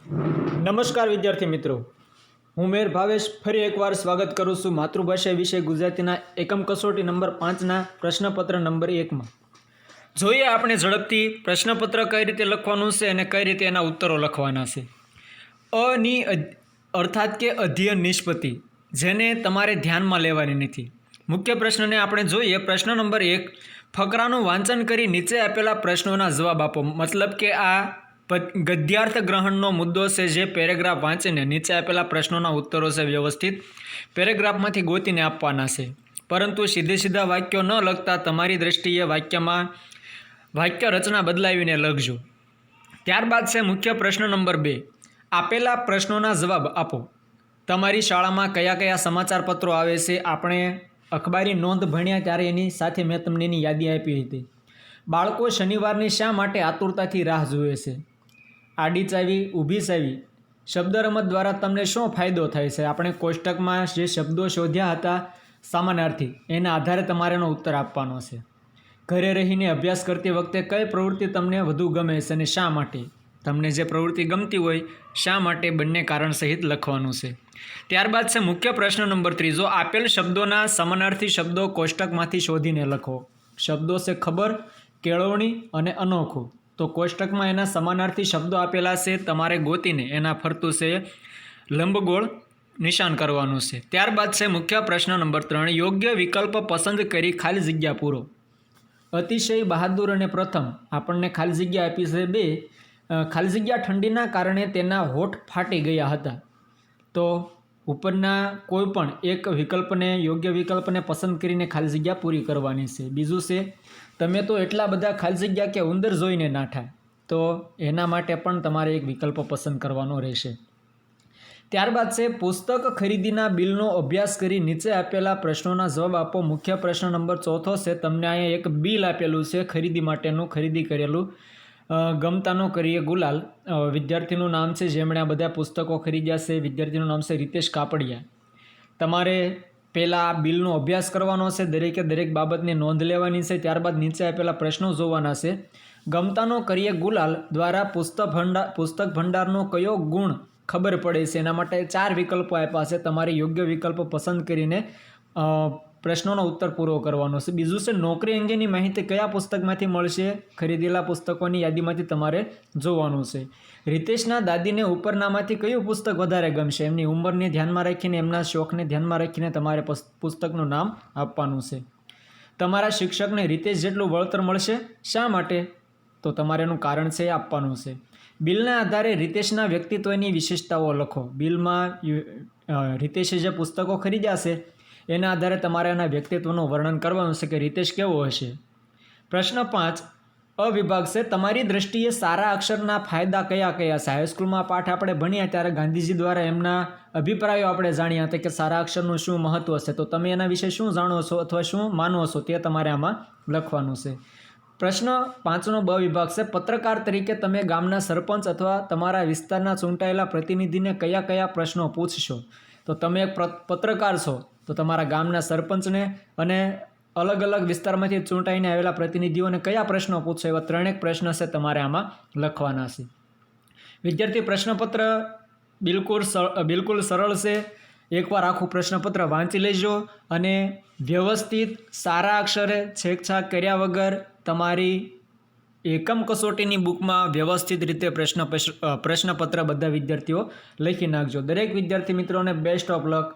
નમસ્કાર વિદ્યાર્થી મિત્રો, હું મેર ભાવેશ ફરી એકવાર સ્વાગત કરું છું માતૃભાષા વિષય ગુજરાતીના એકમ કસોટી નંબર 5ના પ્રશ્નપત્ર નંબર 1માં। જોઈએ આપણે ઝડપથી પ્રશ્નપત્ર કઈ રીતે લખવાનું છે અને કઈ રીતે એના ઉત્તરો લખવાના છે। અની અર્થાત કે અધ્યયન નિષ્પત્તિ, જેને તમારે ધ્યાનમાં લેવાની નથી। મુખ્ય પ્રશ્નને આપણે જોઈએ। પ્રશ્ન નંબર 1, ફકરાનું વાંચન કરી નીચે આપેલા પ્રશ્નોના જવાબ આપો। મતલબ કે આ ગદ્યાર્થ ગ્રહણનો મુદ્દો છે, જે પેરેગ્રાફ વાંચીને નીચે આપેલા પ્રશ્નોના ઉત્તરો છે વ્યવસ્થિત પેરેગ્રાફમાંથી ગોતીને આપવાના છે, પરંતુ સીધા વાક્યો ન લખતા તમારી દ્રષ્ટિએ વાક્ય રચના બદલાવીને લખજો। ત્યારબાદ છે મુખ્ય પ્રશ્ન નંબર 2, આપેલા પ્રશ્નોના જવાબ આપો। તમારી શાળામાં કયા કયા સમાચાર પત્રો આવે છે? આપણે અખબારી નોંધ ભણ્યા ત્યારે એની સાથે મેં તમને એની યાદી આપી હતી। બાળકો શનિવારની શા માટે આતુરતાથી રાહ જુએ છે? આડી ચાવી, ઊભી ચાવી શબ્દ રમત દ્વારા તમને શું ફાયદો થાય છે? આપણે કોષ્ટકમાં જે શબ્દો શોધ્યા હતા સમાનાર્થી, એના આધારે તમારે એનો ઉત્તર આપવાનો છે। ઘરે રહીને અભ્યાસ કરતી વખતે કઈ પ્રવૃત્તિ તમને વધુ ગમે છે અને શા માટે? તમને જે પ્રવૃત્તિ ગમતી હોય શા માટે, બંને કારણ સહિત લખવાનું છે। ત્યારબાદ છે મુખ્ય પ્રશ્ન નંબર 3, આપેલ શબ્દોના સમાનાર્થી શબ્દો કોષ્ટકમાંથી શોધીને લખો। શબ્દો છે ખબર, કેળવણી અને અનોખું। તો કોષ્ટકમાં એના સમાનાર્થી શબ્દો આપેલા છે, તમારે ગોતીને એના ફરતું છે લંબગોળ નિશાન કરવાનું છે। ત્યારબાદ છે મુખ્ય પ્રશ્ન નંબર 3, યોગ્ય વિકલ્પ પસંદ કરી ખાલી જગ્યા પૂરો। અતિશય, બહાદુર અને પ્રથમ આપણને ખાલી જગ્યા આપી છે 2। ખાલી જગ્યા ઠંડીના કારણે તેના હોઠ ફાટી ગયા હતા। તો ઉપરના કોઈ પણ એક વિકલ્પને, યોગ્ય વિકલ્પને પસંદ કરીને ખાલી જગ્યા પૂરી કરવાની છે। બીજું છે, તમે તો એટલા બધા ખાલી જગ્યા કે ઉંદર જોઈને નાઠા। તો એના માટે પણ તમારે એક વિકલ્પ પસંદ કરવાનો રહેશે। ત્યારબાદ છે પુસ્તક ખરીદીના બિલનો અભ્યાસ કરી નીચે આપેલા પ્રશ્નોના જવાબ આપો। મુખ્ય પ્રશ્ન નંબર 4 છે, તમને અહીંયા એક બિલ આપેલું છે ખરીદી માટેનું, ખરીદી કરેલું। ગમતાનો કરીએ ગુલાલ, વિદ્યાર્થીનું નામ છે જેમણે આ બધા પુસ્તકો ખરીદ્યા છે, વિદ્યાર્થીનું નામ છે રીતેશ કાપડિયા। તમારે પહેલાં આ બિલનો અભ્યાસ કરવાનો છે, દરેકે દરેક બાબતની નોંધ લેવાની છે। ત્યારબાદ નીચે આપેલા પ્રશ્નો જોવાના છે। ગમતાનો કરીએ ગુલાલ દ્વારા પુસ્તક ભંડારનો કયો ગુણ ખબર પડે છે? એના માટે 4 વિકલ્પો આપ્યા છે, તમારે યોગ્ય વિકલ્પ પસંદ કરીને પ્રશ્નોનો ઉત્તર પૂરો કરવાનો છે। બીજું છે, નોકરી અંગેની માહિતી કયા પુસ્તકમાંથી મળશે? ખરીદેલા પુસ્તકોની યાદીમાંથી તમારે જોવાનું છે। રીતેશના દાદીને ઉપરનામાંથી કયું પુસ્તક વધારે ગમશે? એમની ઉંમરને ધ્યાનમાં રાખીને, એમના શોખને ધ્યાનમાં રાખીને તમારે પુસ્તકનું નામ આપવાનું છે। તમારા શિક્ષકને રીતેશ જેટલું વળતર મળશે, શા માટે? તો તમારે એનું કારણ છે એ આપવાનું છે। બિલના આધારે રીતેશના વ્યક્તિત્વની વિશેષતાઓ લખો। બિલમાં રીતેશે જે પુસ્તકો ખરીદ્યા છે એના આધારે તમારે એના વ્યક્તિત્વનું વર્ણન કરવાનું છે કે રીતેશ કેવો હશે। પ્રશ્ન 5, અ વિભાગ છે, તમારી દ્રષ્ટિએ સારા અક્ષરના ફાયદા કયા કયા છે? હાઈસ્કૂલમાં પાઠ આપણે ભણ્યા ત્યારે ગાંધીજી દ્વારા એમના અભિપ્રાયો આપણે જાણ્યા હતા કે સારા અક્ષરનું શું મહત્વ છે। તો તમે એના વિશે શું જાણો છો અથવા શું માનો છો તે તમારે આમાં લખવાનું છે। પ્રશ્ન 5નો બ વિભાગ છે, પત્રકાર તરીકે તમે ગામના સરપંચ અથવા તમારા વિસ્તારના ચૂંટાયેલા પ્રતિનિધિને કયા કયા પ્રશ્નો પૂછશો? તો તમે એક પત્રકાર છો તો તમારા ગામના સરપંચને અને અલગ અલગ વિસ્તારમાંથી ચૂંટાઈને આવેલા પ્રતિનિધિઓને કયા પ્રશ્નો પૂછશો? એવા 3 પ્રશ્ન છે તમારે આમાં લખવાના છે। વિદ્યાર્થી, પ્રશ્નપત્ર બિલકુલ સરળ છે। એકવાર આખું પ્રશ્નપત્ર વાંચી લેજો અને વ્યવસ્થિત સારા અક્ષરે છેકછાક કર્યા વગર તમારી એકમ કસોટીની બુકમાં વ્યવસ્થિત રીતે પ્રશ્નપત્ર બધા વિદ્યાર્થીઓ લખી નાખજો। દરેક વિદ્યાર્થી મિત્રોને બેસ્ટ ઓફ લક।